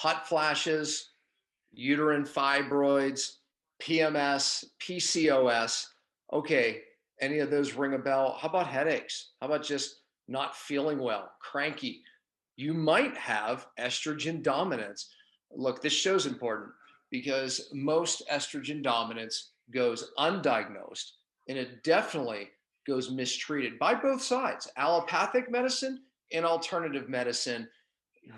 hot flashes, uterine fibroids, PMS, PCOS. Okay, any of those ring a bell? How about headaches? How about just not feeling well, cranky? You might have estrogen dominance. Look, this show's important because most estrogen dominance goes undiagnosed, and it definitely goes mistreated by both sides, allopathic medicine and alternative medicine.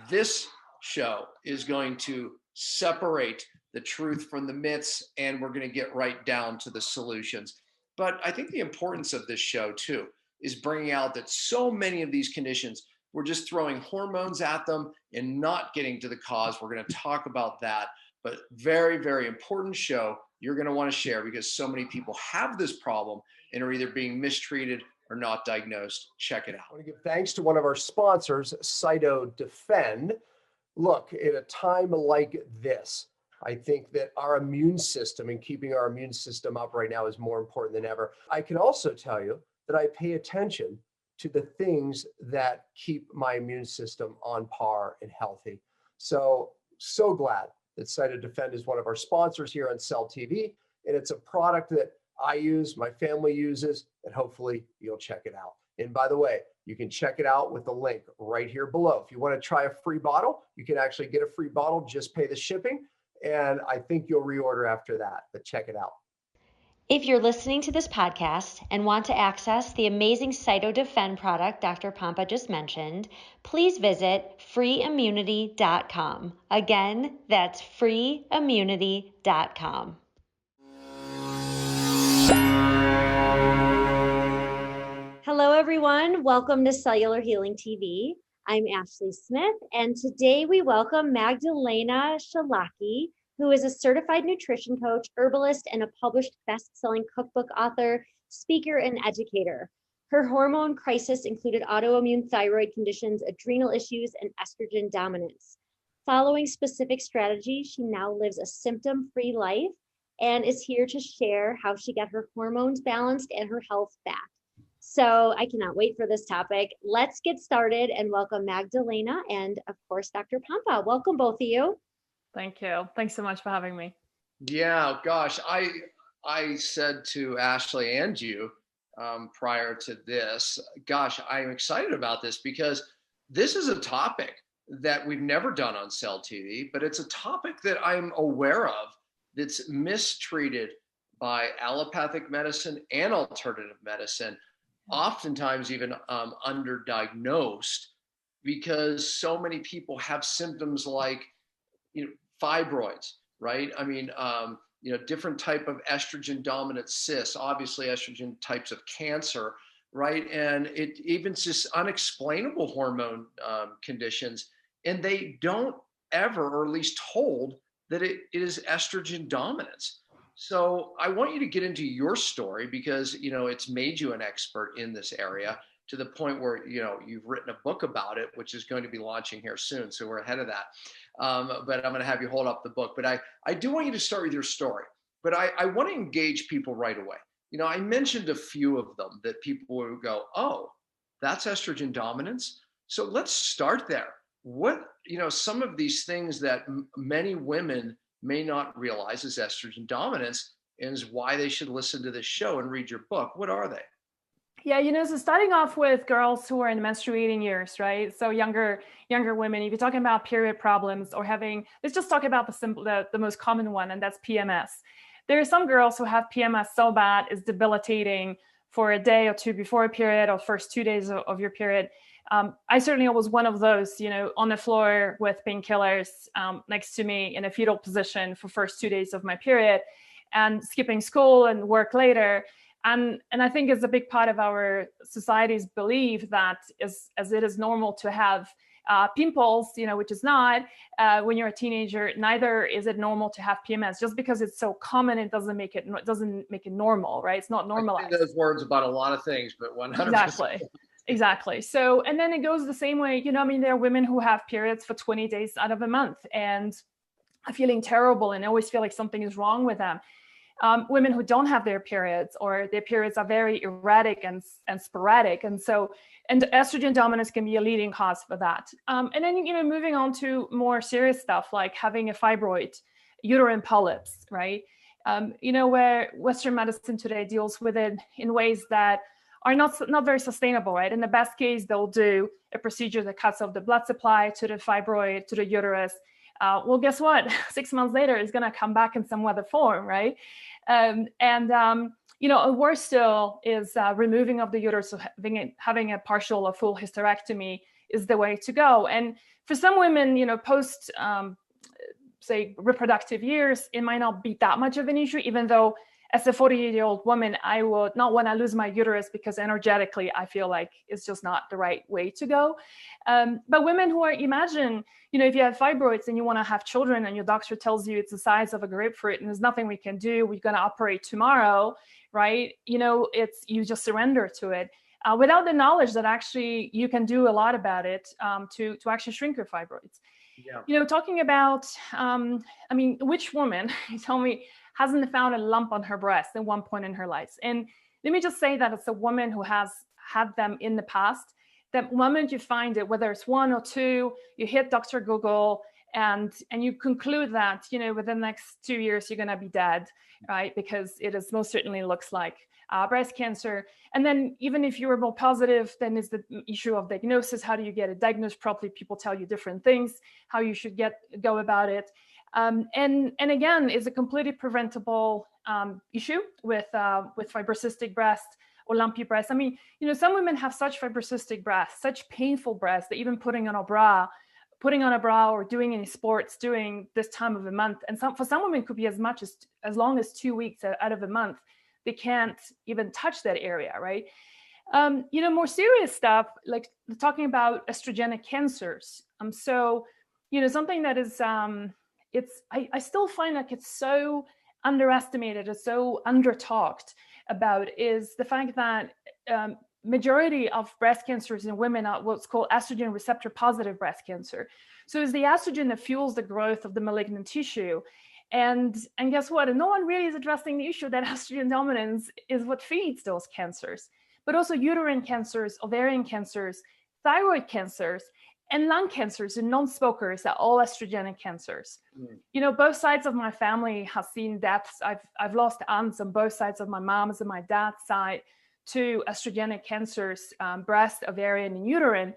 This show is going to separate the truth from the myths, and we're going to get right down to the solutions. But I think the importance of this show too is bringing out that so many of these conditions, we're just throwing hormones at them and not getting to the cause. We're going to talk about that, but very, very important show you're going to want to share because so many people have this problem and are either being mistreated or not diagnosed. Check it out. I want to give thanks to one of our sponsors, CHTV. Look, at a time like this, I think that our immune system and keeping our immune system up right now is more important than ever. I can also tell you that I pay attention to the things that keep my immune system on par and healthy. So glad that CHTV is one of our sponsors here on Cell TV, and it's a product that I use, my family uses, and hopefully you'll check it out. And by the way, you can check it out with the link right here below. If you want to try a free bottle, you can actually get a free bottle, just pay the shipping. And I think you'll reorder after that, but check it out. If you're listening to this podcast and want to access the amazing CHTV product Dr. Pompa just mentioned, please visit freeimmunity.com. Again, that's freeimmunity.com. Hello, everyone. Welcome to Cellular Healing TV. I'm Ashley Smith, and today we welcome Magdalena Wszelaki, who is a certified nutrition coach, herbalist, and a published best-selling cookbook author, speaker, and educator. Her hormone crisis included autoimmune thyroid conditions, adrenal issues, and estrogen dominance. Following specific strategies, she now lives a symptom-free life and is here to share how she got her hormones balanced and her health back. So I cannot wait for this topic. Let's get started and welcome Magdalena and, of course, Dr. Pompa. Welcome, both of you. Thank you. Thanks so much for having me. Yeah, gosh, I said to Ashley and you prior to this, gosh, I'm excited about this because this is a topic that we've never done on Cell TV, but it's a topic that I'm aware of that's mistreated by allopathic medicine and alternative medicine, oftentimes even underdiagnosed, because so many people have symptoms like fibroids, right? I mean, different type of estrogen dominant cysts, obviously estrogen types of cancer, right? And it even just unexplainable hormone conditions, and they don't ever, or at least told, that it is estrogen dominance. So I want you to get into your story because, it's made you an expert in this area to the point where, you've written a book about it, which is going to be launching here soon. So we're ahead of that. But I'm going to have you hold up the book. But I do want you to start with your story. But I want to engage people right away. I mentioned a few of them that people will go, oh, that's estrogen dominance. So let's start there. What, some of these things that many women may not realize is estrogen dominance and is why they should listen to this show and read your book. What are they? Yeah, so starting off with girls who are in menstruating years, right? So younger women, if you're talking about period problems or let's just talk about the most common one, and that's PMS. There are some girls who have PMS so bad it's debilitating for a day or two before a period or first 2 days of your period. I certainly was one of those, on the floor with painkillers next to me in a fetal position for first 2 days of my period and skipping school and work later. And I think it's a big part of our society's belief that as it is normal to have pimples, which is not, when you're a teenager, neither is it normal to have PMS. Just because it's so common, it doesn't make it normal, right? It's not normalized. I say those words about a lot of things, but 100%. Exactly. So, and then it goes the same way, there are women who have periods for 20 days out of a month and are feeling terrible and always feel like something is wrong with them. women who don't have their periods, or their periods are very erratic and sporadic. And estrogen dominance can be a leading cause for that. And then, moving on to more serious stuff like having a fibroid, uterine polyps, right? Where Western medicine today deals with it in ways that are not very sustainable, right? In the best case, they'll do a procedure that cuts off the blood supply to the fibroid, to the uterus. Well, guess what? 6 months later, it's going to come back in some other form, right? Worse still is removing of the uterus, so having a partial or full hysterectomy is the way to go. And for some women, post, say, reproductive years, it might not be that much of an issue, even though as a 48-year-old woman, I would not want to lose my uterus because energetically, I feel like it's just not the right way to go. But women who imagine, if you have fibroids and you want to have children and your doctor tells you it's the size of a grapefruit and there's nothing we can do, we're going to operate tomorrow, right? You just surrender to it without the knowledge that actually you can do a lot about it to actually shrink your fibroids. Yeah. Talking about, which woman, you tell me, hasn't found a lump on her breast at one point in her life? And let me just say that it's a woman who has had them in the past. The moment you find it, whether it's one or two, you hit Dr. Google and you conclude that, within the next 2 years, you're going to be dead, right? Because it is most certainly looks like breast cancer. And then even if you were more positive, then is the issue of diagnosis. How do you get it diagnosed properly? People tell you different things, how you should go about it. And again, is a completely preventable issue with fibrocystic breast or lumpy breast. Some women have such fibrocystic breasts, such painful breasts that even putting on a bra or doing any sports during this time of the month, and for some women could be as long as 2 weeks out of a month, they can't even touch that area, right? More serious stuff, like talking about estrogenic cancers. Something that is, I still find like it's so underestimated, it's so under-talked about, is the fact that majority of breast cancers in women are what's called estrogen receptor positive breast cancer. So it's the estrogen that fuels the growth of the malignant tissue. And guess what? And no one really is addressing the issue that estrogen dominance is what feeds those cancers, but also uterine cancers, ovarian cancers, thyroid cancers, and lung cancers in non-smokers are all estrogenic cancers. Both sides of my family have seen deaths. I've lost aunts on both sides of my mom's and my dad's side to estrogenic cancers, breast, ovarian, and uterine.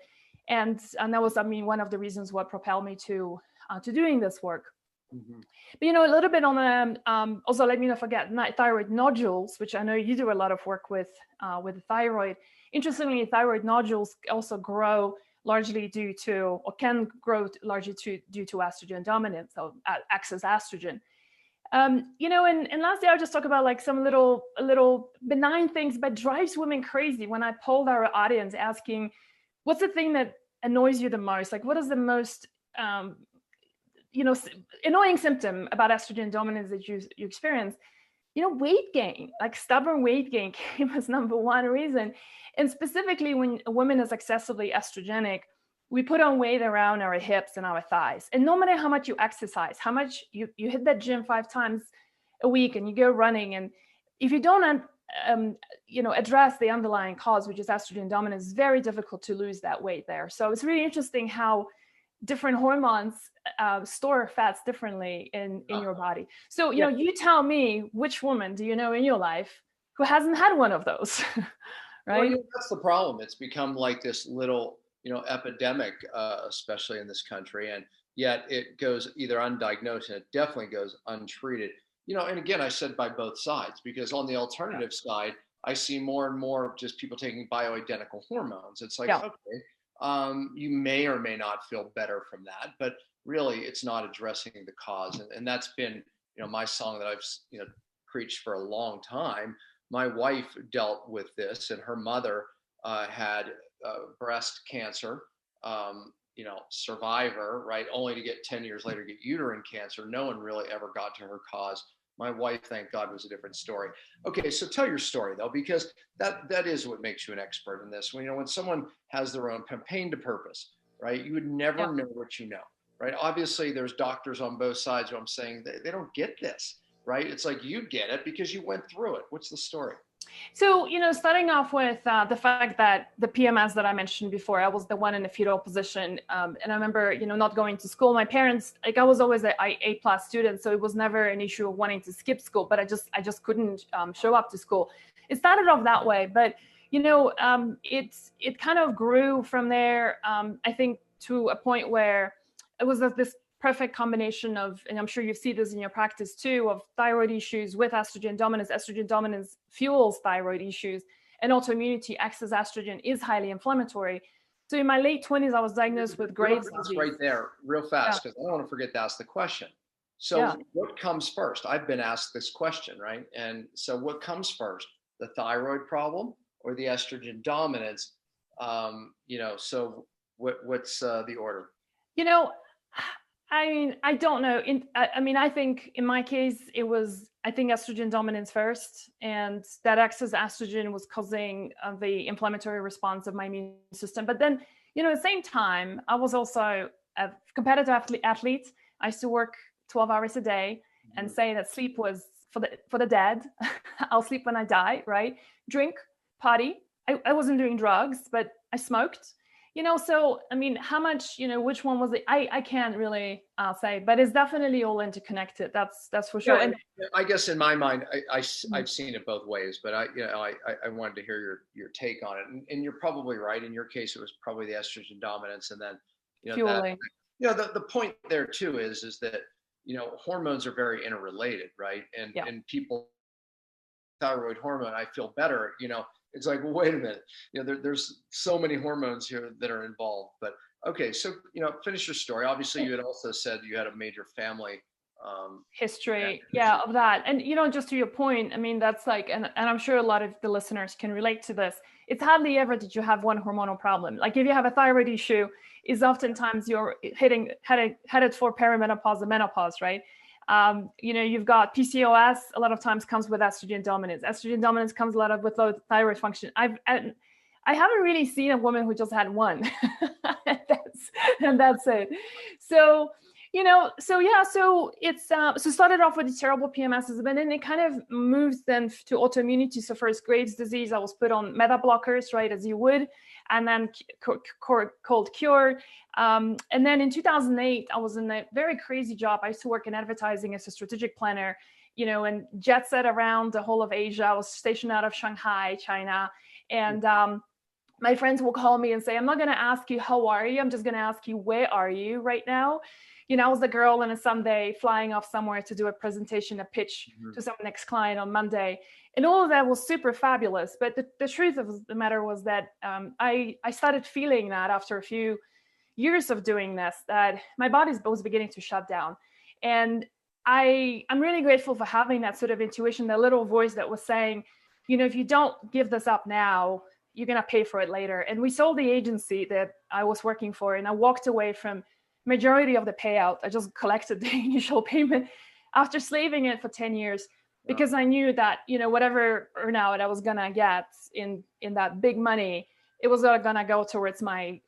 And that was, one of the reasons what propelled me to doing this work. Mm-hmm. But, a little bit on the, also let me not forget thyroid nodules, which I know you do a lot of work with the thyroid. Interestingly, thyroid nodules also grow largely due to, or can grow largely due to estrogen dominance, so excess estrogen. And lastly, I'll just talk about like some little benign things, but drives women crazy. When I polled our audience asking, what's the thing that annoys you the most? Like, what is the most, annoying symptom about estrogen dominance that you experience? Weight gain, like stubborn weight gain came as number one reason. And specifically when a woman is excessively estrogenic, we put on weight around our hips and our thighs. And no matter how much you exercise, how much you hit that gym 5 times a week and you go running, and if you don't address the underlying cause, which is estrogen dominance, it's very difficult to lose that weight there. So it's really interesting how different hormones store fats differently in your body. So, you tell me, which woman do you know in your life who hasn't had one of those, right? Well, that's the problem. It's become like this little, epidemic, especially in this country. And yet it goes either undiagnosed and it definitely goes untreated. And again, I said by both sides, because on the alternative side, I see more and more just people taking bioidentical hormones. It's like, okay, you may or may not feel better from that, but really it's not addressing the cause. And that's been, my song that I've, preached for a long time. My wife dealt with this, and her mother had breast cancer, survivor, right? Only to get 10 years later, get uterine cancer. No one really ever got to her cause. My wife, thank God, was a different story. Okay, so tell your story though, because that is what makes you an expert in this. When someone has their own pain to purpose, right? You would never know what you know, right? Obviously, there's doctors on both sides who I'm saying they don't get this. right? It's like you get it because you went through it. What's the story? So, starting off with the fact that the PMS that I mentioned before, I was the one in the fetal position. And I remember, not going to school. My parents, like I was always an A+ student. So it was never an issue of wanting to skip school, but I just couldn't show up to school. It started off that way, but, it kind of grew from there, I think, to a point where it was this perfect combination of, and I'm sure you see this in your practice too, of thyroid issues with estrogen dominance. Estrogen dominance fuels thyroid issues, and autoimmunity, excess estrogen, is highly inflammatory. So in my late 20s, I was diagnosed with Graves' disease. Right there, real fast, because I don't want to forget to ask the question. So what comes first? I've been asked this question, right? And so what comes first, the thyroid problem or the estrogen dominance? So what's the order? I don't know. I think in my case, I think estrogen dominance first, and that excess estrogen was causing the inflammatory response of my immune system. But then, at the same time, I was also a competitive athlete. I used to work 12 hours a day and say that sleep was for the dead. I'll sleep when I die, right? Drink, party. I wasn't doing drugs, but I smoked. So, how much, which one was it? I can't really say, but it's definitely all interconnected. That's for sure. Yeah, and I guess in my mind, I've seen it both ways, but I wanted to hear your take on it. And you're probably right. In your case, it was probably the estrogen dominance. And then, the point there too is that, hormones are very interrelated, right? And people, thyroid hormone, I feel better, it's like, well, wait a minute, there's so many hormones here that are involved. But okay, so finish your story. Obviously, you had also said you had a major family history, of that. And just to your point, that's like, and I'm sure a lot of the listeners can relate to this. It's hardly ever that you have one hormonal problem. Like if you have a thyroid issue, is oftentimes you're headed for perimenopause or menopause, right? You've got PCOS, a lot of times comes with estrogen dominance. Estrogen dominance comes a lot with low thyroid function. I haven't really seen a woman who just had one. and that's it. So, so it's, so started off with the terrible PMSs, but then it kind of moves then to autoimmunity. So first Graves' disease, I was put on beta blockers, right, as you would, and then cold cure. And then in 2008, I was in a very crazy job. I used to work in advertising as a strategic planner, and jet set around the whole of Asia. I was stationed out of Shanghai, China. And my friends will call me and say, I'm not going to ask you, how are you? I'm just going to ask you, where are you right now? I was the girl on a Sunday flying off somewhere to do a presentation, a pitch to some next client on Monday. And all of that was super fabulous. But the truth of the matter was that I started feeling that after a few years of doing this, that my body was beginning to shut down. And I'm really grateful for having that sort of intuition, that little voice that was saying, if you don't give this up now, you're going to pay for it later. And we sold the agency that I was working for, and I walked away from majority of the payout. I just collected the initial payment after slaving it for 10 years, because I knew that, whatever earnout I was going to get in that big money, it was going to go towards my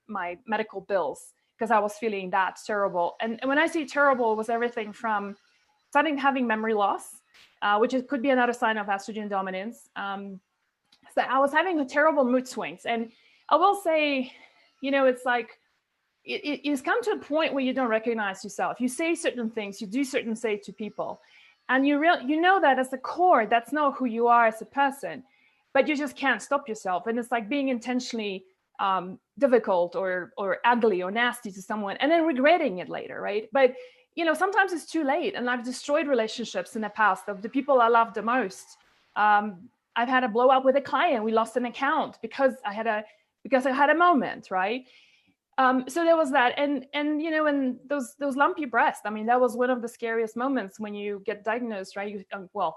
medical bills, because I was feeling that terrible. And when I say terrible, it was everything from starting having memory loss, which could be another sign of estrogen dominance. So I was having terrible mood swings. And I will say, it's like, it's come to a point where you don't recognize yourself. You say certain things, you do certain things to people, and you know that as a core, that's not who you are as a person, but you just can't stop yourself. And it's like being intentionally difficult or ugly or nasty to someone, and then regretting it later, right? But sometimes it's too late, and I've destroyed relationships in the past of the people I loved the most. I've had a blow up with a client. We lost an account because I had a moment, right? So there was that, and and those lumpy breasts. That was one of the scariest moments when you get diagnosed, right?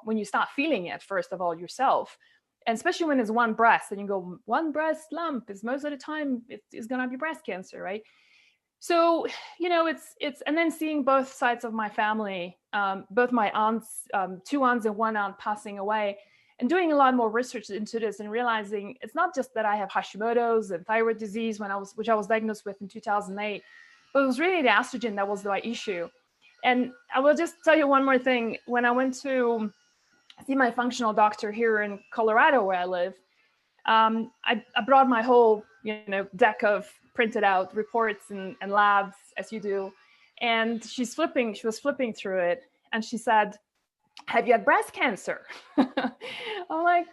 When you start feeling it, first of all, yourself, and especially when it's one breast, and you go, one breast lump is most of the time it's gonna be breast cancer, right? So it's and then seeing both sides of my family, both my aunts, 2 aunts and 1 aunt passing away. And doing a lot more research into this and realizing it's not just that I have Hashimoto's and thyroid disease which I was diagnosed with in 2008, but it was really the estrogen that was the issue. And I will just tell you one more thing. When I went to see my functional doctor here in Colorado, where I live, I brought my whole, deck of printed out reports and labs, as you do. And she was flipping through it, and she said, "Have you had breast cancer?" I'm like,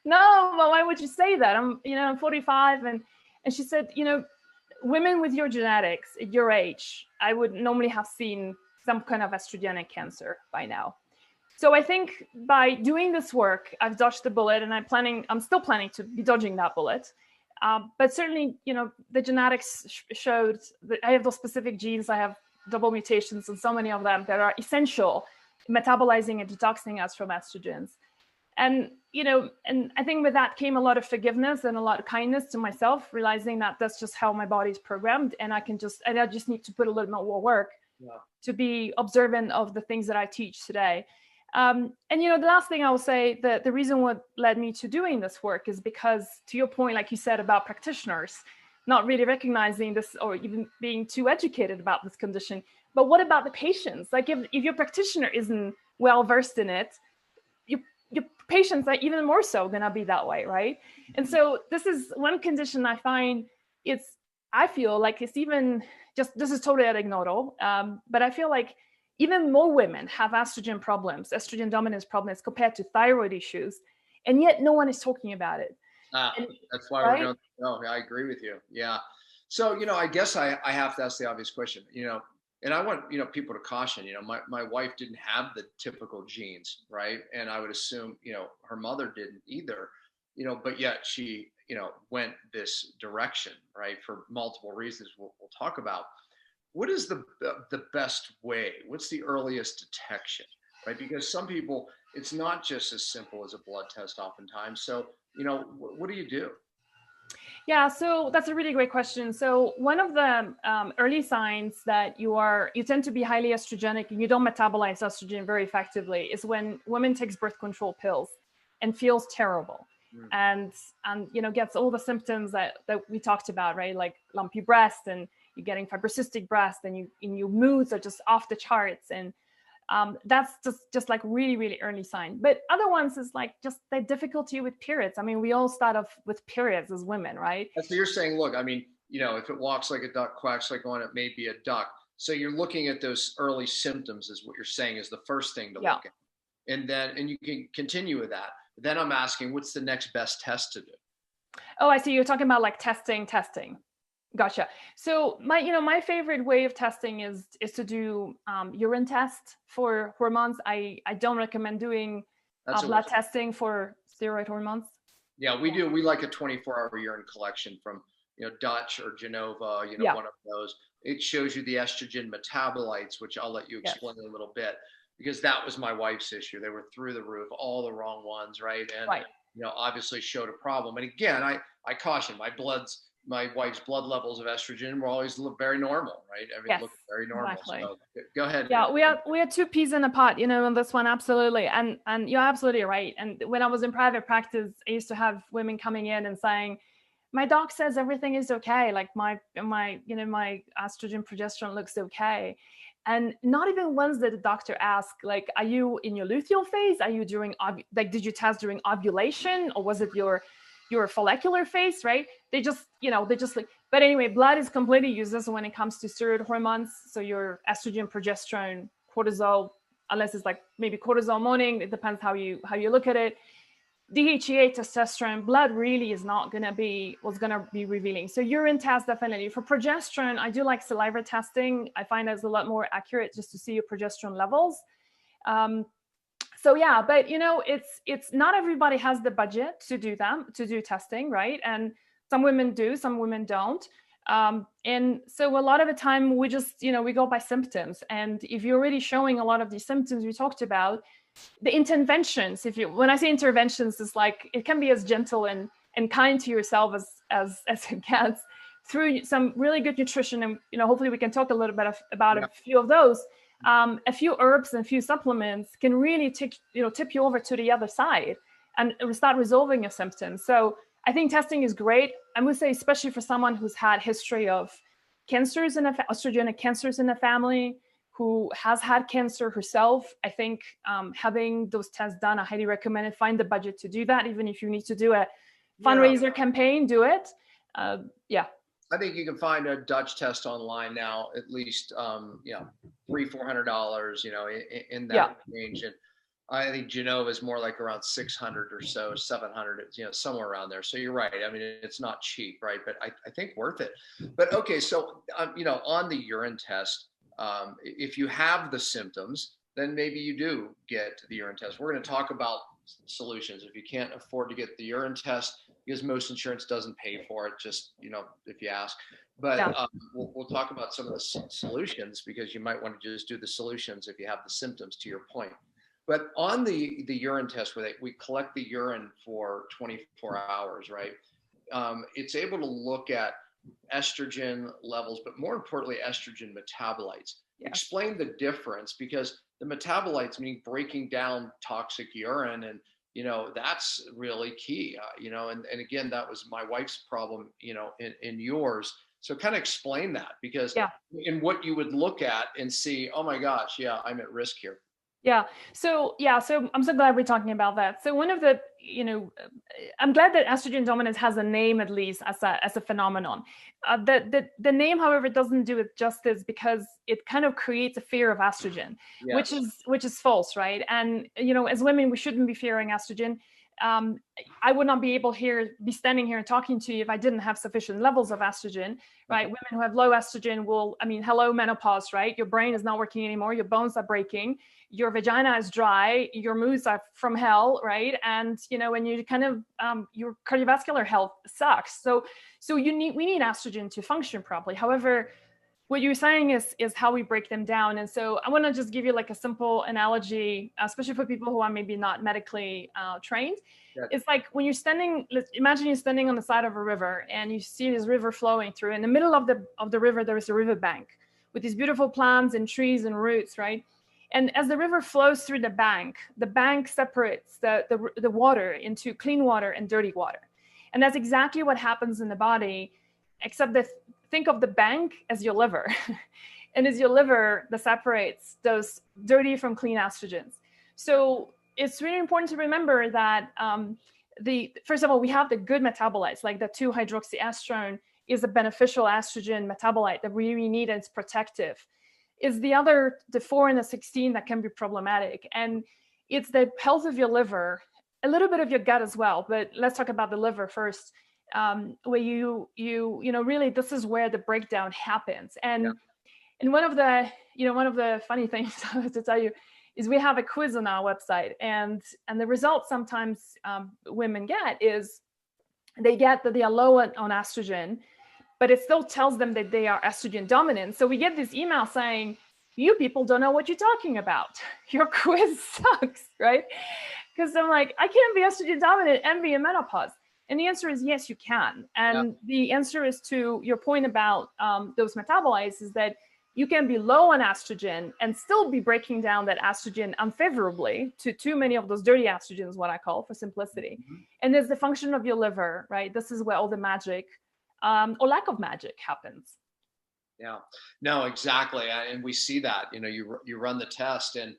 "No, well, why would you say that? I'm 45." And she said, "Women with your genetics at your age, I would normally have seen some kind of estrogenic cancer by now." So I think by doing this work, I've dodged the bullet, and I'm still planning to be dodging that bullet. But certainly, the genetics showed that I have those specific genes. I have double mutations in so many of them that are essential metabolizing and detoxing us from estrogens. And, and I think with that came a lot of forgiveness and a lot of kindness to myself, realizing that that's just how my body's programmed. And I just need to put a little bit more work to be observant of the things that I teach today. And, the last thing I will say, that the reason what led me to doing this work is because, to your point, like you said about practitioners, not really recognizing this or even being too educated about this condition. But what about the patients? Like if your practitioner isn't well versed in it, your patients are even more so going to be that way, right? And so this is one condition I find I feel like it's even just, this is totally anecdotal, but I feel like even more women have estrogen dominance problems compared to thyroid issues, and yet no one is talking about it. That's why we're going. No, I agree with you. Yeah. So, I guess I have to ask the obvious question, and I want, people to caution, my wife didn't have the typical genes, right? And I would assume, her mother didn't either, but yet she, went this direction, right? For multiple reasons we'll talk about. What is the best way? What's the earliest detection, right? Because some people, it's not just as simple as a blood test oftentimes. So, what do you do? Yeah, so that's a really great question. So one of the early signs that you tend to be highly estrogenic and you don't metabolize estrogen very effectively is when women takes birth control pills and feels terrible and gets all the symptoms that we talked about, right? Like lumpy breast, and you're getting fibrocystic breast, and your moods are just off the charts. And that's just like really, really early sign. But other ones is like just the difficulty with periods. I mean, we all start off with periods as women, right? So you're saying, look, I mean, if it walks like a duck, quacks like one, it may be a duck. So you're looking at those early symptoms is what you're saying is the first thing to look at. And you can continue with that. But then I'm asking, what's the next best test to do? Oh, I see. You're talking about like testing. Gotcha. So my favorite way of testing is to do urine test for hormones. I don't recommend doing blood testing for steroid hormones. Yeah, we do. We like a 24-hour urine collection from Dutch or Genova, one of those. It shows you the estrogen metabolites, which I'll let you explain a little bit, because that was my wife's issue. They were through the roof, all the wrong ones, right? And obviously showed a problem. And again, I caution, my wife's blood levels of estrogen were always very normal, right? Everything looked very normal. Exactly. So go ahead. Yeah, we had two peas in a pot, on this one, absolutely. And you're absolutely right. And when I was in private practice, I used to have women coming in and saying, my doc says everything is okay. Like my estrogen progesterone looks okay. And not even once did the doctor ask, like, are you in your luteal phase? Are you did you test during ovulation, or was it your follicular phase, right? They just like, but anyway, blood is completely useless when it comes to steroid hormones. So your estrogen, progesterone, cortisol, unless it's like maybe cortisol morning, it depends how you look at it. DHEA, testosterone, blood really is not going to be revealing. So urine test, definitely. For progesterone, I do like saliva testing. I find that's a lot more accurate just to see your progesterone levels. So yeah, but it's not everybody has the budget to do testing, right? And some women do, some women don't. And so a lot of the time we just, we go by symptoms. And if you're already showing a lot of these symptoms we talked about, the interventions, when I say interventions, it's like, it can be as gentle and kind to yourself as it gets, through some really good nutrition. And, hopefully we can talk a little bit about a few of those. A few herbs and a few supplements can really tip you over to the other side and start resolving your symptoms. So I think testing is great. I would say, especially for someone who's had history of cancers estrogenic cancers in the family, who has had cancer herself, I think having those tests done, I highly recommend it. Find the budget to do that. Even if you need to do a fundraiser campaign, do it. Yeah. I think you can find a Dutch test online now, at least, $300-400, in that range. And I think Genova is more like around 600 or so, 700, somewhere around there. So you're right. I mean, it's not cheap, right? But I think worth it. But okay, so, on the urine test, if you have the symptoms, then maybe you do get the urine test. We're going to talk about solutions. If you can't afford to get the urine test, because most insurance doesn't pay for it, just, if you ask. But we'll talk about some of the solutions, because you might want to just do the solutions if you have the symptoms, to your point. But on the urine test, where we collect the urine for 24 hours, right? It's able to look at estrogen levels, but more importantly, estrogen metabolites. Yeah. Explain the difference, because the metabolites mean breaking down toxic urine, and that's really key. And again, that was my wife's problem, in yours. So kind of explain that, because in what you would look at and see, oh my gosh, I'm at risk here. So I'm so glad we're talking about that. So one of the, I'm glad that estrogen dominance has a name, at least as a phenomenon. The name, however, doesn't do it justice, because it kind of creates a fear of estrogen, which is false, right? And as women, we shouldn't be fearing estrogen. I would not be standing here and talking to you if I didn't have sufficient levels of estrogen, right? Women who have low estrogen hello, menopause, right? Your brain is not working anymore. Your bones are breaking. Your vagina is dry. Your moods are from hell, right? And, when you kind of, your cardiovascular health sucks. So we need estrogen to function properly. However, what you're saying is how we break them down. And so I want to just give you like a simple analogy, especially for people who are maybe not medically trained. Yes. It's like when you're imagine you're standing on the side of a river, and you see this river flowing through. In the middle of the river, there is a river bank with these beautiful plants and trees and roots, right? And as the river flows through the bank separates the water into clean water and dirty water. And that's exactly what happens in the body, except that think of the bank as your liver. And as your liver that separates those dirty from clean estrogens. So it's really important to remember that first of all, we have the good metabolites, like the 2-hydroxyestrone is a beneficial estrogen metabolite that we really need, and it's protective. Is the 4 and the 16 that can be problematic. And it's the health of your liver, a little bit of your gut as well, but let's talk about the liver first, where you really, this is where the breakdown happens. And one of the funny things to tell you is we have a quiz on our website, and the results sometimes women get is they get that they are low on estrogen, but it still tells them that they are estrogen dominant. So we get this email saying, you people don't know what you're talking about. Your quiz sucks, right? Because I'm like, I can't be estrogen dominant and be in menopause. And the answer is yes, you can. And the answer is to your point about those metabolites, is that you can be low on estrogen and still be breaking down that estrogen unfavorably to too many of those dirty estrogens, what I call, for simplicity. Mm-hmm. And there's the function of your liver, right? This is where all the magic or lack of magic happens. Yeah, no, exactly. And we see that, you run the test, and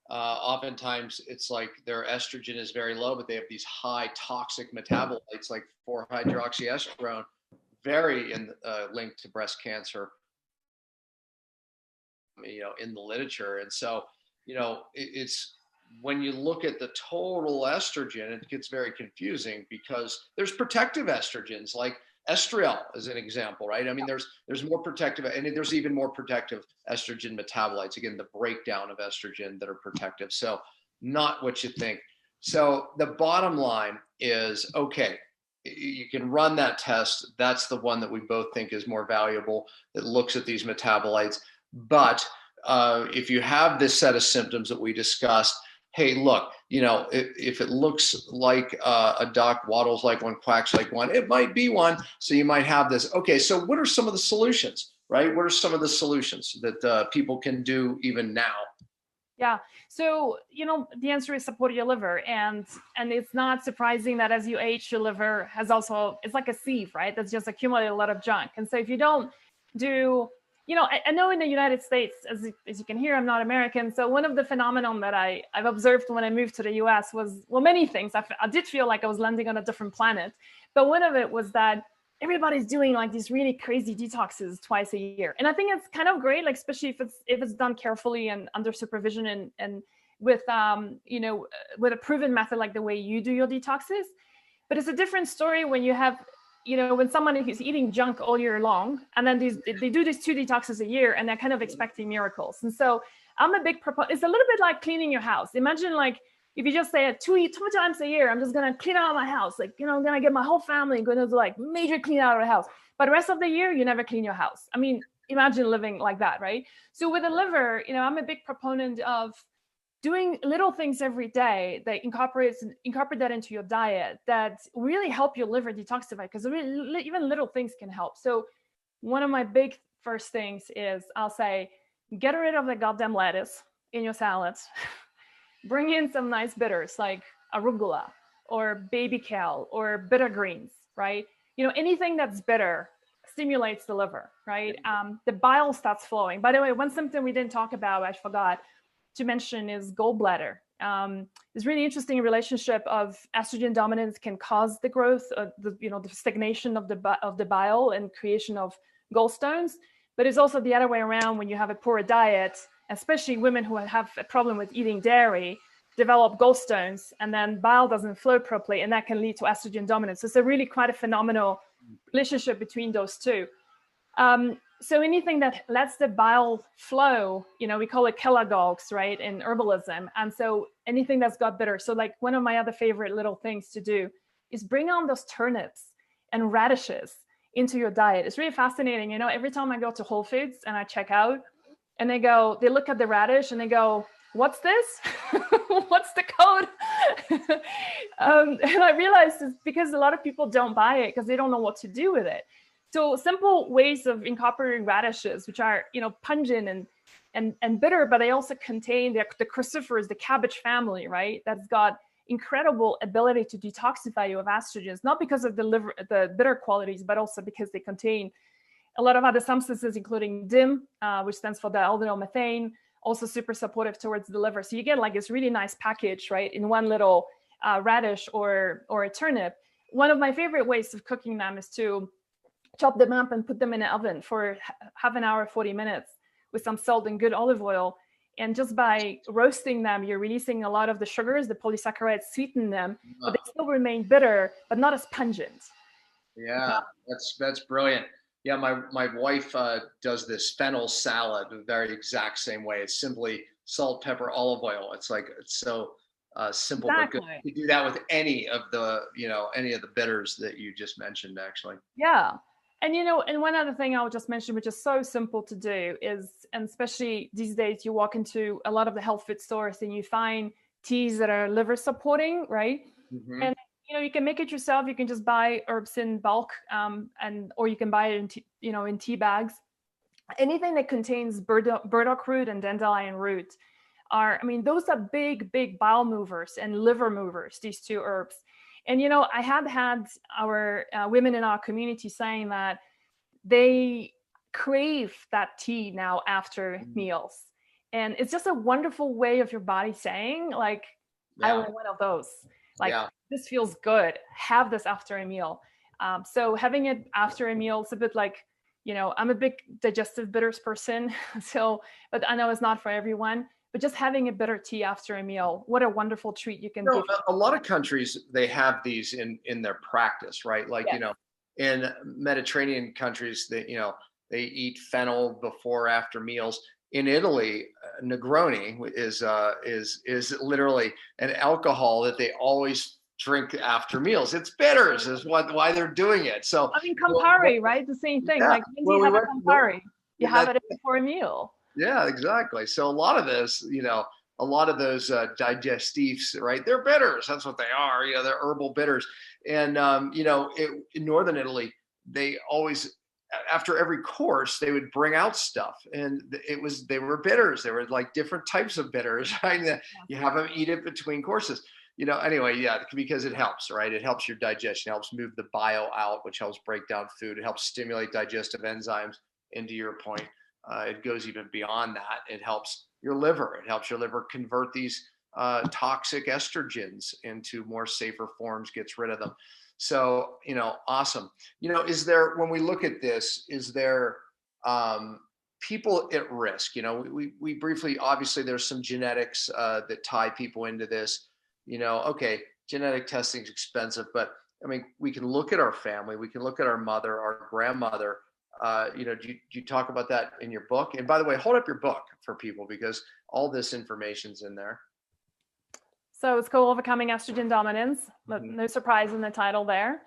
oftentimes it's like their estrogen is very low, but they have these high toxic metabolites like 4-hydroxyestrone, very linked to breast cancer, in the literature. And so, it's when you look at the total estrogen, it gets very confusing, because there's protective estrogens like estriol is an example, right? I mean, there's more protective, and there's even more protective estrogen metabolites. Again, the breakdown of estrogen that are protective. So not what you think. So the bottom line is, okay, you can run that test. That's the one that we both think is more valuable, that looks at these metabolites. But if you have this set of symptoms that we discussed, hey, look, if it looks like a duck, waddles like one, quacks like one, it might be one. So you might have this. Okay, so what are some of the solutions, right? What are some of the solutions that people can do even now? Yeah. So, the answer is support your liver. And it's not surprising that as you age, your liver it's like a sieve, right? That's just accumulated a lot of junk. And so if you don't do I know in the United States, as you can hear, I'm not American. So one of the phenomenon that I've observed when I moved to the US was, well, many things. I did feel like I was landing on a different planet. But one of it was that everybody's doing like these really crazy detoxes twice a year. And I think it's kind of great, like especially if it's done carefully and under supervision and with with a proven method like the way you do your detoxes. But it's a different story when you have, when someone is eating junk all year long, and then they do these 2 detoxes a year, and they're kind of expecting miracles. And so I'm a big proponent. It's a little bit like cleaning your house. Imagine like if you just say two times a year, I'm just gonna clean out my house, like I'm gonna get my whole family and gonna do like major clean out of the house. But the rest of the year, you never clean your house. I mean, imagine living like that, right? So with the liver, I'm a big proponent of doing little things every day that incorporate that into your diet that really help your liver detoxify, because even little things can help. So one of my big first things is I'll say, get rid of the goddamn lettuce in your salads. Bring in some nice bitters like arugula or baby kale or bitter greens, right? Anything that's bitter stimulates the liver, right? The bile starts flowing. By the way, one symptom we didn't talk about, I forgot to mention, is gallbladder. It's really interesting relationship of estrogen dominance can cause the growth of the stagnation of the bile and creation of gallstones. But it's also the other way around. When you have a poor diet, especially women who have a problem with eating dairy, develop gallstones, and then bile doesn't flow properly, and that can lead to estrogen dominance. So it's a really quite a phenomenal relationship between those two. So anything that lets the bile flow, we call it chelagogues, right, in herbalism. And so anything that's got bitter. So like one of my other favorite little things to do is bring on those turnips and radishes into your diet. It's really fascinating. Every time I go to Whole Foods and I check out, and they look at the radish and they go, what's this? What's the code? And I realized it's because a lot of people don't buy it because they don't know what to do with it. So simple ways of incorporating radishes, which are, pungent and bitter, but they also contain the cruciferous, the cabbage family, right? That's got incredible ability to detoxify you of estrogens, not because of the bitter qualities, but also because they contain a lot of other substances, including DIM, which stands for dialdehyl methane, also super supportive towards the liver. So you get like this really nice package, right, in one little radish or a turnip. One of my favorite ways of cooking them is to chop them up and put them in the oven for half an hour, 40 minutes with some salt and good olive oil. And just by roasting them, you're releasing a lot of the sugars, the polysaccharides sweeten them, but they still remain bitter, but not as pungent. Yeah, that's brilliant. Yeah, my wife does this fennel salad the very exact same way. It's simply salt, pepper, olive oil. It's so simple, Exactly. But good. You do that with any of the bitters that you just mentioned, actually. Yeah. And one other thing I'll just mention, which is so simple to do, is, and especially these days, you walk into a lot of the health food stores and you find teas that are liver supporting, right? Mm-hmm. And you can make it yourself. You can just buy herbs in bulk, or you can buy it in tea bags. Anything that contains burdock root and dandelion root those are big bile movers and liver movers, these two herbs. And, I had our women in our community saying that they crave that tea now after meals. And it's just a wonderful way of your body saying, like, I want one of those. Like, this feels good. Have this after a meal. So having it after a meal, it's a bit like, I'm a big digestive bitters person. But I know it's not for everyone. But just having a bitter tea after a meal, what a wonderful treat you can give. A lot of countries, they have these in their practice, right? Like, in Mediterranean countries, they eat fennel before, after meals. In Italy, Negroni is literally an alcohol that they always drink after meals. It's bitters is why they're doing it. So Campari, right? The same thing. Like when you have a Campari, you have it before a meal. Yeah, exactly. So a lot of this, a lot of those digestives, right? They're bitters. That's what they are. They're herbal bitters. And in northern Italy, they always, after every course, they would bring out stuff, and they were bitters. There were like different types of bitters, right? You have them eat it between courses. Anyway, because it helps, right? It helps your digestion, helps move the bile out, which helps break down food. It helps stimulate digestive enzymes, into your point. it goes even beyond that. It helps your liver. It helps your liver convert these toxic estrogens into more safer forms, gets rid of them. So, awesome. Is there, when we look at this, is there people at risk? We briefly, obviously there's some genetics that tie people into this. Okay, genetic testing is expensive, but I mean, we can look at our family, we can look at our mother, our grandmother. Do you talk about that in your book? And by the way, hold up your book for people, because all this information's in there. So it's called Overcoming Estrogen Dominance. No surprise in the title there.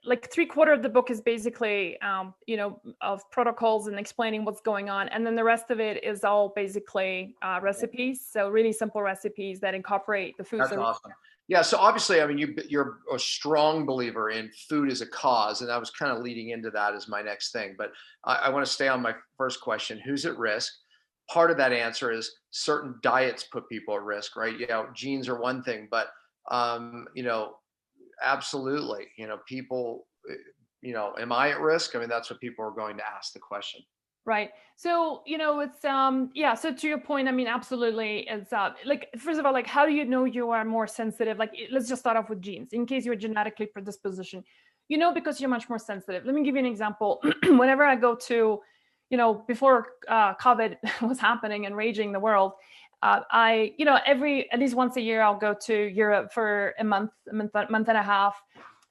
Like 3/4 of the book is basically, of protocols and explaining what's going on. And then the rest of it is all basically recipes. So really simple recipes that incorporate the foods. That's awesome. Yeah. So obviously, I mean, you're a strong believer in food as a cause. And I was kind of leading into that as my next thing. But I want to stay on my first question. Who's at risk? Part of that answer is certain diets put people at risk, right? Genes are one thing, but, absolutely, people, am I at risk? I mean, that's what people are going to ask the question. Right. So, it's, so to your point, I mean, absolutely. It's like, first of all, like, how do you know you are more sensitive? Like, let's just start off with genes in case you're genetically predisposition, because you're much more sensitive. Let me give you an example. Whenever I go to, before COVID was happening and raging the world, at least once a year, I'll go to Europe for a month and a half.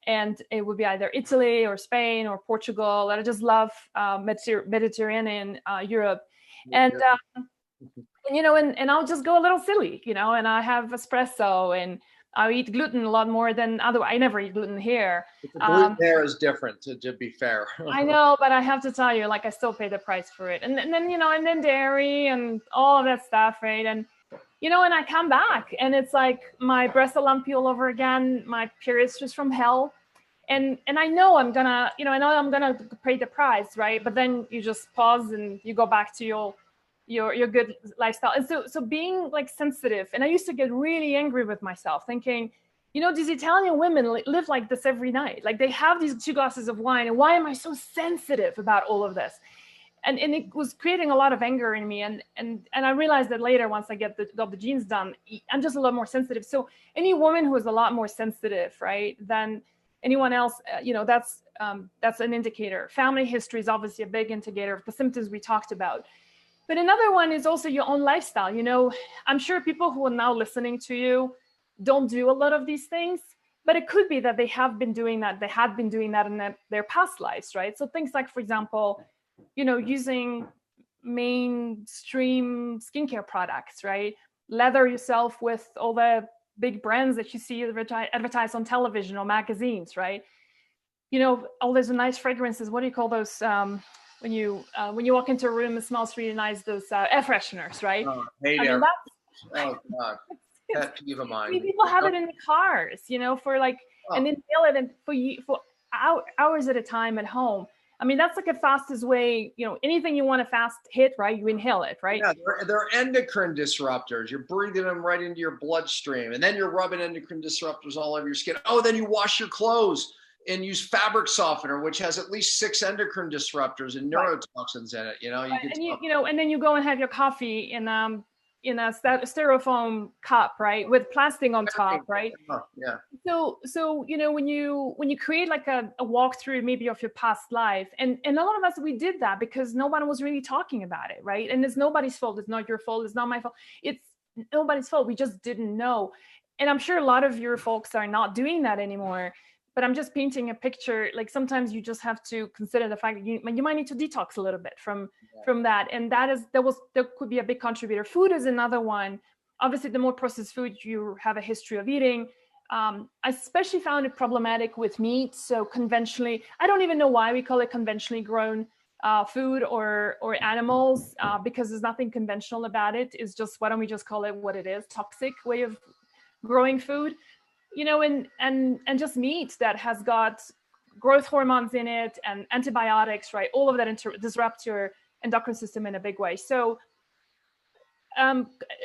And it would be either Italy or Spain or Portugal. And I just love Mediterranean Europe. And, and I'll just go a little silly, and I have espresso and I eat gluten a lot more than otherwise. I never eat gluten here. Gluten there is different, to be fair. I know, but I have to tell you, like, I still pay the price for it. And then, and then dairy and all of that stuff, right? And, and I come back and it's like my breasts are lumpy all over again. My period's just from hell. And I know I'm gonna, pay the price, right? But then you just pause and you go back to your good lifestyle. And so being like sensitive, and I used to get really angry with myself thinking, these Italian women live like this every night. Like they have these 2 glasses of wine. And why am I so sensitive about all of this? And it was creating a lot of anger in me. And I realized that later, once I got the genes done, I'm just a lot more sensitive. So any woman who is a lot more sensitive, right, than anyone else, that's an indicator. Family history is obviously a big indicator of the symptoms we talked about. But another one is also your own lifestyle. I'm sure people who are now listening to you don't do a lot of these things, but it could be that they have been doing that. They had been doing that in their past lives, right? So things like, for example, using mainstream skincare products, right? Lather yourself with all the big brands that you see advertised on television or magazines, right? All those nice fragrances. What do you call those? When you walk into a room, it smells really nice. Those air fresheners, right? Oh God, pet peeve of mine. People have it in the cars, for like, and inhale it and for hours at a time at home. I mean, that's like the fastest way, anything you want to fast hit, right? You inhale it, right? Yeah, they're endocrine disruptors. You're breathing them right into your bloodstream, and then you're rubbing endocrine disruptors all over your skin. Oh, then you wash your clothes and use fabric softener, which has at least 6 endocrine disruptors and neurotoxins in it. And then you go and have your coffee in a styrofoam cup, right, with plastic on top, right? Yeah. So when you create like a walkthrough maybe of your past life, and a lot of us, we did that because nobody was really talking about it, right? And it's nobody's fault. It's not your fault. It's not my fault. It's nobody's fault. We just didn't know. And I'm sure a lot of your folks are not doing that anymore. But I'm just painting a picture. Like sometimes you just have to consider the fact that you might need to detox a little bit from that. And that could be a big contributor. Food is another one. Obviously, the more processed food you have a history of eating. I especially found it problematic with meat. So conventionally, I don't even know why we call it conventionally grown food or animals, because there's nothing conventional about it. It's just, why don't we just call it what it is? Toxic way of growing food. And just meat that has got growth hormones in it and antibiotics, right? All of that disrupt your endocrine system in a big way. So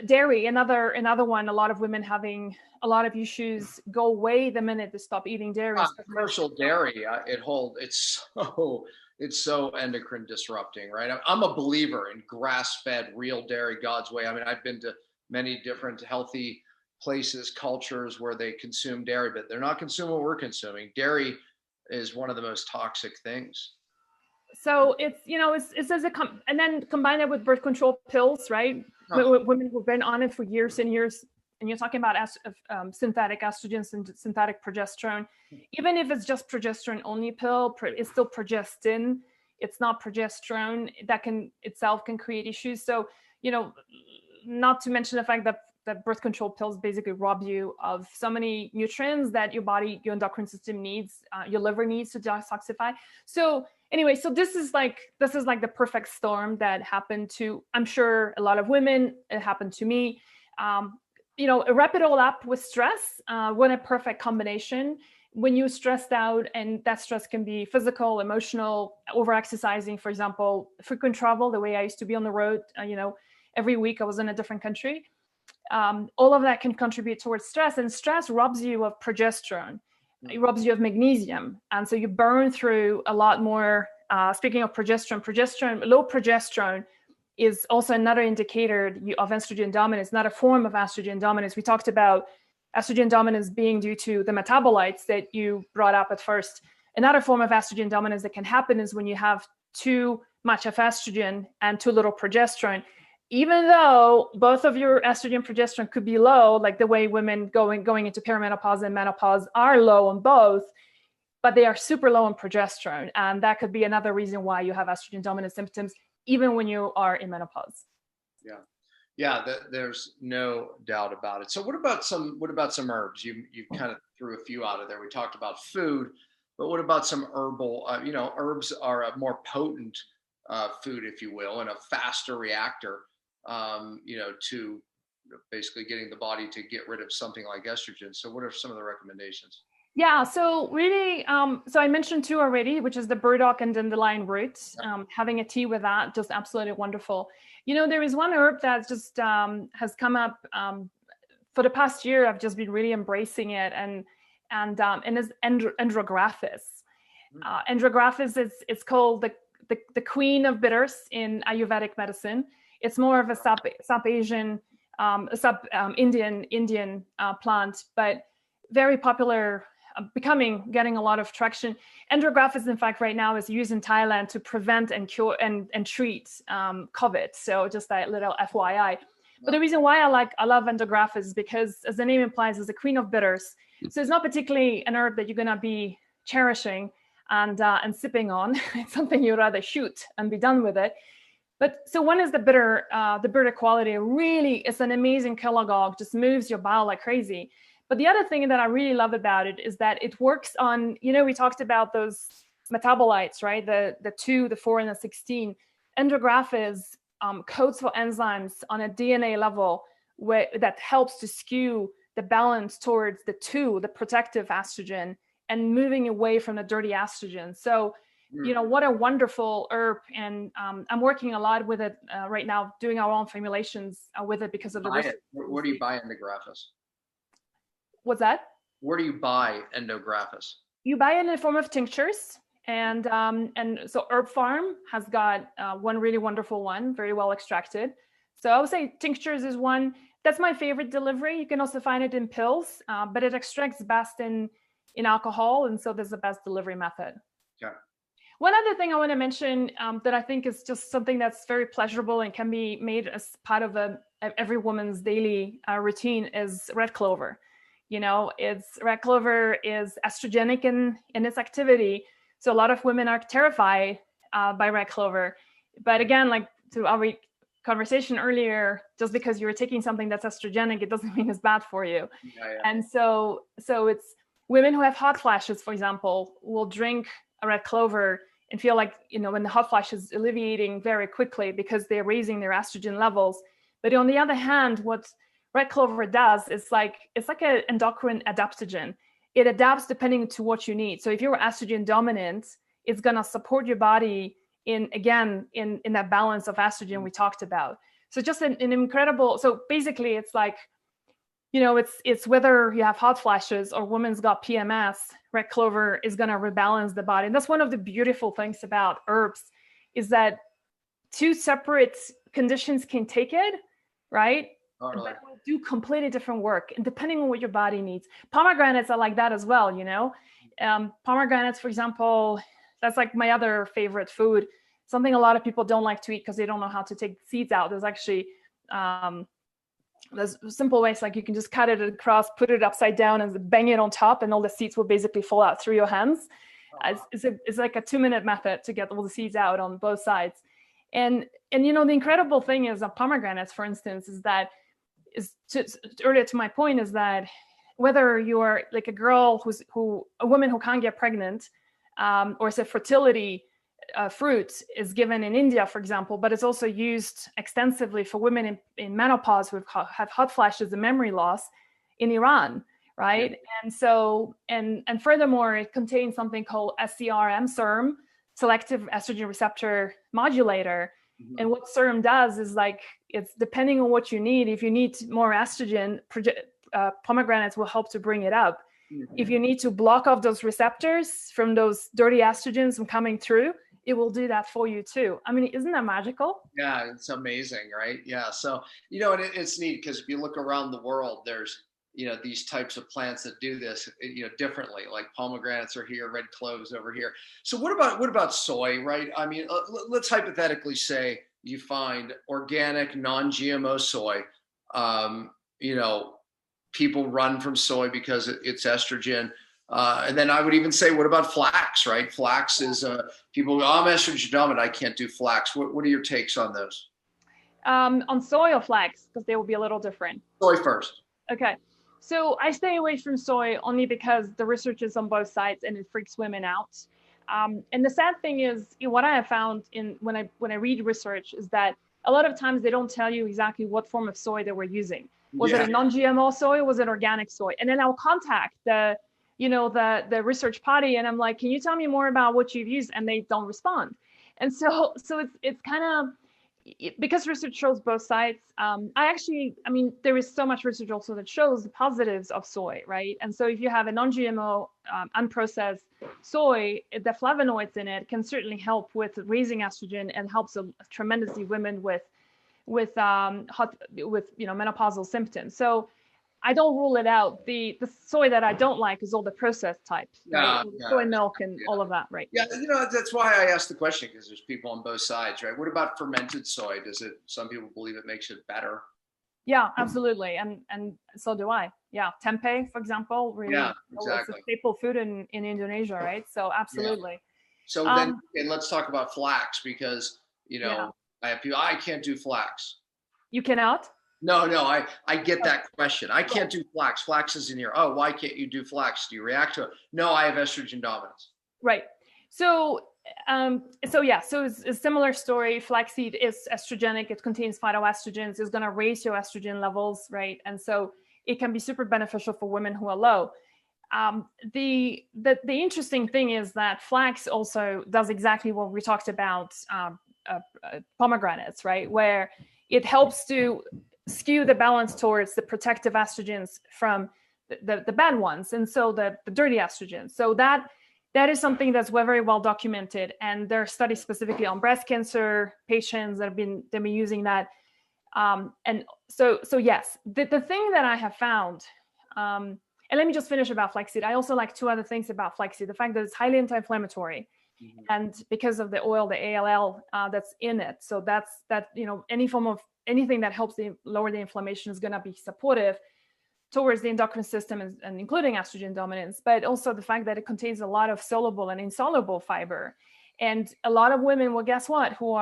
dairy, another one, a lot of women having a lot of issues go away the minute they stop eating dairy. Commercial dairy, it's so endocrine disrupting, right? I'm a believer in grass-fed, real dairy, God's way. I mean, I've been to many different healthy places, cultures where they consume dairy, but they're not consuming what we're consuming. Dairy is one of the most toxic things. So it's, and then combine that with birth control pills, right? Women who've been on it for years and years, and you're talking about synthetic estrogens and synthetic progesterone. Even if it's just progesterone only pill, it's still progestin. It's not progesterone. That itself can create issues. So, not to mention the fact that birth control pills basically rob you of so many nutrients that your endocrine system needs, your liver needs to detoxify. So anyway, so this is like the perfect storm that happened to, I'm sure, a lot of women. It happened to me. Wrap it all up with stress. What a perfect combination. When you're stressed out, and that stress can be physical, emotional, over-exercising, for example, frequent travel, the way I used to be on the road, every week I was in a different country. All of that can contribute towards stress, and stress robs you of progesterone. It robs you of magnesium. And so you burn through a lot more. Speaking of progesterone, low progesterone is also another indicator of estrogen dominance, not a form of estrogen dominance. We talked about estrogen dominance being due to the metabolites that you brought up at first. Another form of estrogen dominance that can happen is when you have too much of estrogen and too little progesterone. Even though both of your estrogen and progesterone could be low, like the way women going into perimenopause and menopause are low on both, but they are super low on progesterone. And that could be another reason why you have estrogen dominant symptoms, even when you are in menopause. Yeah, there's no doubt about it. So what about some herbs? You kind of threw a few out of there. We talked about food, but what about some herbal? Herbs are a more potent food, if you will, and a faster reactor. To basically getting the body to get rid of something like estrogen. So what are some of the recommendations? Yeah, so really, so I mentioned two already, which is the burdock and dandelion roots. Having a tea with that, just absolutely wonderful. There is one herb that just has come up for the past year. I've just been really embracing it, and is andrographis. Andrographis is called the queen of bitters in Ayurvedic medicine. It's more of a sub Asian, Indian plant, but very popular, getting a lot of traction. Andrographis, in fact, right now is used in Thailand to prevent and cure and treat COVID. So just a little FYI. But the reason why I love andrographis is because, as the name implies, it's a queen of bitters. So it's not particularly an herb that you're gonna be cherishing and sipping on. It's something you'd rather shoot and be done with it. But so one is the bitter quality. Really, it's an amazing killagogue, just moves your bile like crazy. But the other thing that I really love about it is that it works on, we talked about those metabolites, right? The 2, the 4, and the 16. Andrographis codes for enzymes on a DNA level that helps to skew the balance towards the 2, the protective estrogen, and moving away from the dirty estrogen. So, what a wonderful herb. And I'm working a lot with it right now, doing our own formulations with it because of the Where do you buy andrographis? What's that? Where do you buy andrographis? You buy it in the form of tinctures. And so Herb Farm has got one really wonderful one, very well extracted. So I would say tinctures is one. That's my favorite delivery. You can also find it in pills, but it extracts best in alcohol. And so there's the best delivery method. Okay. One other thing I want to mention that I think is just something that's very pleasurable and can be made as part of every woman's daily routine is red clover. Red clover is estrogenic in its activity. So a lot of women are terrified by red clover. But again, like to our conversation earlier, just because you're taking something that's estrogenic, it doesn't mean it's bad for you. Yeah. And so it's women who have hot flashes, for example, will drink a red clover and feel like, when the hot flash is alleviating very quickly because they're raising their estrogen levels. But on the other hand, what red clover does is it's like an endocrine adaptogen. It adapts depending to what you need. So if you're estrogen dominant, it's gonna support your body in that balance of estrogen we talked about. So just an incredible, so basically it's like it's whether you have hot flashes or women's got PMS, red clover is going to rebalance the body. And that's one of the beautiful things about herbs, is that two separate conditions can take it, right? Totally. But will do completely different work, and depending on what your body needs. Pomegranates are like that as well, Pomegranates, for example, that's like my other favorite food. Something a lot of people don't like to eat because they don't know how to take the seeds out. There's actually there's simple ways, like you can just cut it across, put it upside down, and bang it on top, and all the seeds will basically fall out through your hands. It's like a 2-minute method to get all the seeds out on both sides. And the incredible thing is of pomegranates, for instance, is that earlier to my point, is that whether you're like a girl a woman who can't get pregnant, or say fertility fruit is given in India, for example, but it's also used extensively for women in menopause who have hot flashes and memory loss in Iran, right? Yeah. And so, and furthermore, it contains something called SERM, selective estrogen receptor modulator. Mm-hmm. And what SERM does is, like, it's depending on what you need. If you need more estrogen, pomegranates will help to bring it up. Mm-hmm. If you need to block off those receptors from those dirty estrogens from coming through, it will do that for you too. I mean, isn't that magical? Yeah, it's amazing, right? Yeah. So, and it's neat because if you look around the world, there's, these types of plants that do this, differently, like pomegranates are here, red cloves over here. So what about soy, right? I mean, let's hypothetically say you find organic, non-GMO soy. People run from soy because it's estrogen. And then I would even say, what about flax, right? Flax is, people go, I'm estrogen dominant, I can't do flax. What are your takes on those? On soy or flax, because they will be a little different. Soy first. Okay. So I stay away from soy only because the research is on both sides and it freaks women out. And the sad thing is, what I have found when I read research is that a lot of times they don't tell you exactly what form of soy they were using. Was it a non-GMO soy or was it organic soy? And then I'll contact the research party, and I'm like, can you tell me more about what you've used? And they don't respond. And so it's kind of, because research shows both sides. There is so much research also that shows the positives of soy, right? And so if you have a non-GMO, unprocessed soy, the flavonoids in it can certainly help with raising estrogen and helps tremendously women with menopausal symptoms. So I don't rule it out. The soy that I don't like is all the processed types, right? Soy milk and all of that, right? Yeah, that's why I asked the question, because there's people on both sides, right? What about fermented soy? Some people believe it makes it better. Yeah, absolutely. And so do I. Yeah. Tempeh, for example, really, exactly. It's a staple food in Indonesia, right? So absolutely. Yeah. So then, and let's talk about flax, because, I have people, I can't do flax. You cannot? No, I get that question. I can't do flax. Flax is in here. Oh, why can't you do flax? Do you react to it? No, I have estrogen dominance. Right. So it's a similar story. Flaxseed is estrogenic. It contains phytoestrogens. It's going to raise your estrogen levels, right? And so it can be super beneficial for women who are low. The interesting thing is that flax also does exactly what we talked about, pomegranates, right? Where it helps to skew the balance towards the protective estrogens from the bad ones, and so the dirty estrogens. So that is something that's very well documented, and there are studies specifically on breast cancer patients that have been using that. And so yes, the thing that I have found, and let me just finish about flaxseed. I also like two other things about flaxseed: the fact that it's highly anti-inflammatory, mm-hmm. and because of the oil, the ALL that's in it. So that's any form of anything that helps lower the inflammation is going to be supportive towards the endocrine system, and including estrogen dominance, but also the fact that it contains a lot of soluble and insoluble fiber. And a lot of women, well, guess what, who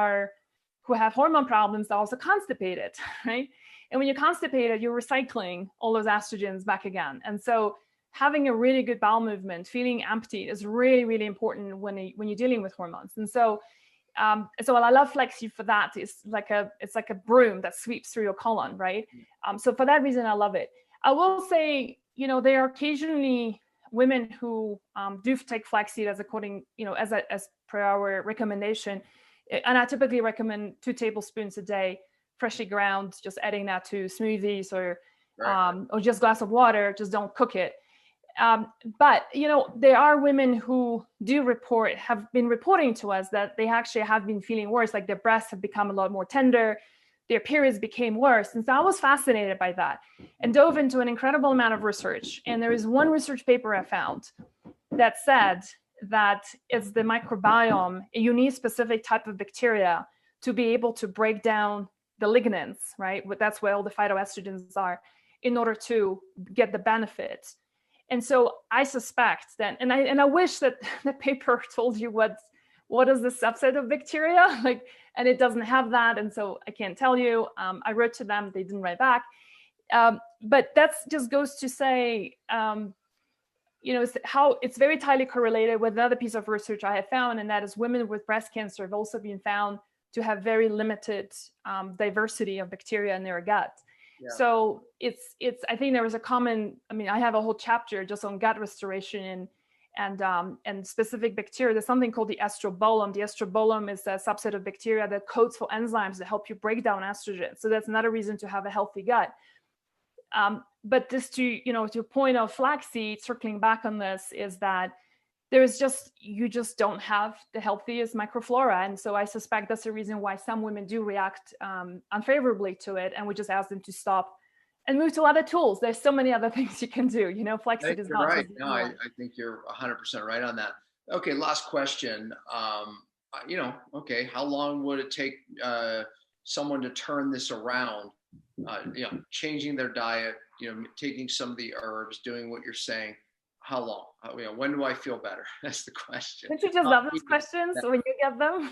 have hormone problems are also constipated, right? And when you're constipated, you're recycling all those estrogens back again. And so having a really good bowel movement, feeling empty, is really, really important when you're dealing with hormones. And so I love flaxseed for that. It's like a broom that sweeps through your colon, right? So for that reason, I love it. I will say, there are occasionally women who do take flaxseed as per our recommendation, and I typically recommend 2 tablespoons a day, freshly ground, just adding that to smoothies or Right. or just glass of water, just don't cook it. But, there are women who have been reporting to us that they actually have been feeling worse, like their breasts have become a lot more tender, their periods became worse. And so I was fascinated by that and dove into an incredible amount of research. And there is one research paper I found that said that it's the microbiome, you need a specific type of bacteria to be able to break down the lignans, right? That's where all the phytoestrogens are, in order to get the benefit. And so I suspect that, and I wish that the paper told you what is the subset of bacteria, and it doesn't have that. And so I can't tell you. I wrote to them, they didn't write back. But that just goes to say, how it's very tightly correlated with another piece of research I have found, and that is women with breast cancer have also been found to have very limited diversity of bacteria in their gut. Yeah. So it's I think there was I have a whole chapter just on gut restoration and specific bacteria. There's something called the estrobolome. The estrobolome is a subset of bacteria that codes for enzymes that help you break down estrogen. So that's another reason to have a healthy gut. But this to your point of flaxseed, circling back on this, is that you just don't have the healthiest microflora. And so I suspect that's the reason why some women do react unfavorably to it. And we just ask them to stop and move to other tools. There's so many other things you can do. Flaxseed is not right. No, I think you're 100% right on that. Okay, last question. Okay, how long would it take someone to turn this around? Changing their diet, taking some of the herbs, doing what you're saying. How long? When do I feel better? That's the question. Don't you just love those questions when you get them?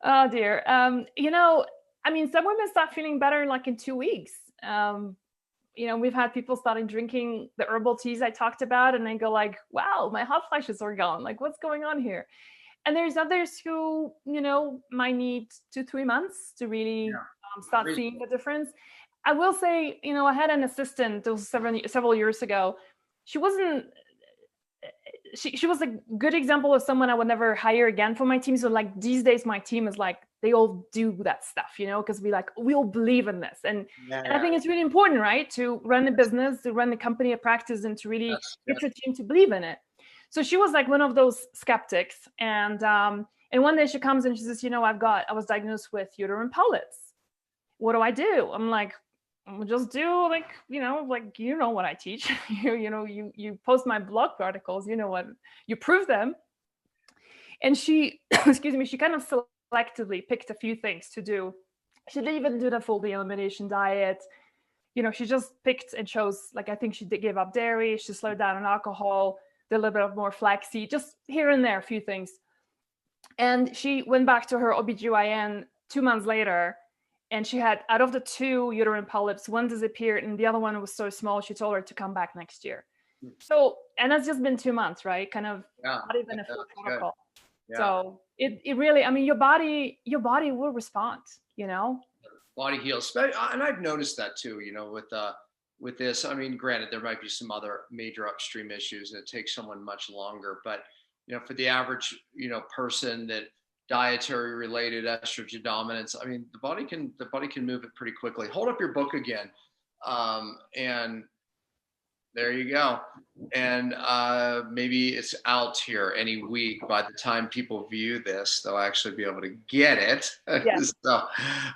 Oh dear. Some women start feeling better like in 2 weeks. We've had people starting drinking the herbal teas I talked about, and they go like, wow, my hot flashes are gone. Like, what's going on here? And there's others who, might need 2-3 months to really start seeing the difference. I will say, I had an assistant, it was several years ago. She was a good example of someone I would never hire again for my team. So like these days, my team is like, they all do that stuff, because we all believe in this. And I think it's really important, right? To run a business, to run the company, a practice, and to really get your team to believe in it. So she was like one of those skeptics. And one day she comes and she says, I was diagnosed with uterine polyps. What do I do? I'm like, just do what I teach. you post my blog articles, what you prove them. And she, she kind of selectively picked a few things to do. She didn't even do the full elimination diet. She just picked and chose, I think she gave up dairy. She slowed down on alcohol, did a little bit of more flaxseed, just here and there, a few things. And she went back to her OBGYN 2 months later. And she had, out of the 2 uterine polyps, one disappeared and the other one was so small, she told her to come back next year. So, and that's just been 2 months, right? Kind of not even a full protocol. Yeah. So it really, your body will respond, Body heals. And I've noticed that too, with this. Granted, there might be some other major upstream issues and it takes someone much longer, but, for the average, person that dietary related estrogen dominance, the body can move it pretty quickly. Hold up your book again. And there you go. And maybe it's out here any week. By the time people view this, they'll actually be able to get it. Yes.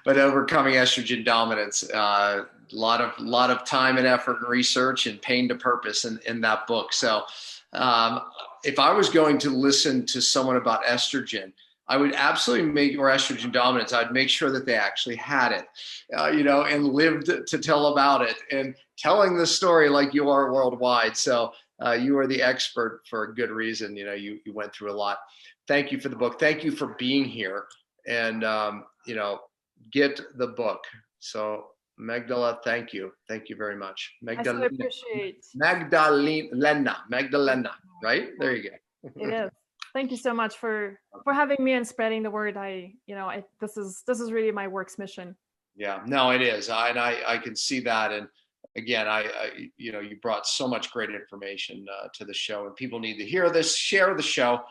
But overcoming estrogen dominance, a lot of time and effort and research and pain to purpose in that book. So if I was going to listen to someone about estrogen, I would absolutely or estrogen dominance. I'd make sure that they actually had it, and lived to tell about it, and telling the story like you are worldwide. So you are the expert for a good reason. You went through a lot. Thank you for the book. Thank you for being here, and get the book. So Magdalena, thank you very much. Magdalena, I so appreciate. Magdalena, right? There you go. It is. Thank you so much for having me and spreading the word. This is really my work's mission. Yeah, no, it is. I can see that. And again, you brought so much great information to the show, and people need to hear this, share the show,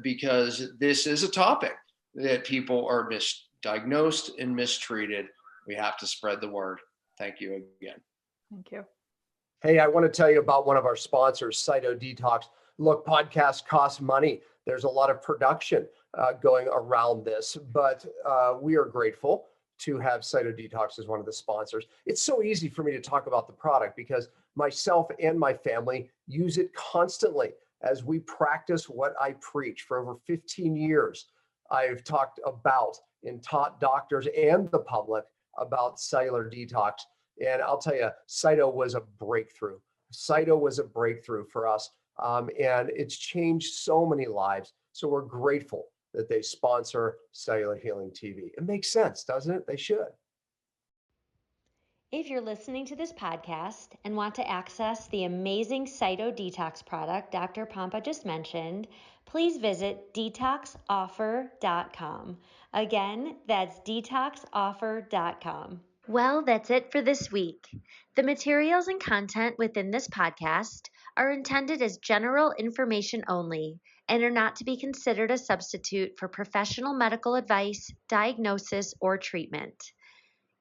because this is a topic that people are misdiagnosed and mistreated We have to spread the word. Thank you again. Thank you. Hey, I want to tell you about one of our sponsors, Cyto Detox. Look, podcasts cost money. There's a lot of production going around this, but we are grateful to have Cyto Detox as one of the sponsors. It's so easy for me to talk about the product because myself and my family use it constantly as we practice what I preach. For over 15 years, I've talked about and taught doctors and the public about cellular detox. And I'll tell you, Cyto was a breakthrough. Cyto was a breakthrough for us. And it's changed so many lives. So we're grateful that they sponsor Cellular Healing TV. It makes sense, doesn't it? They should. If you're listening to this podcast and want to access the amazing Cyto Detox product Dr. Pompa just mentioned, please visit detoxoffer.com. Again, that's detoxoffer.com. Well, that's it for this week. The materials and content within this podcast are intended as general information only and are not to be considered a substitute for professional medical advice, diagnosis, or treatment.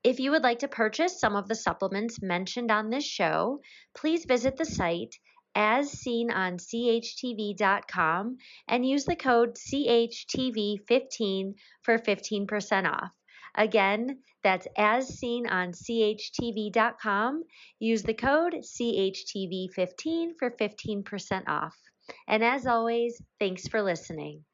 If you would like to purchase some of the supplements mentioned on this show, please visit the site asseenonCHTV.com and use the code CHTV15 for 15% off. Again, that's asseenonCHTV.com. Use the code CHTV15 for 15% off. And as always, thanks for listening.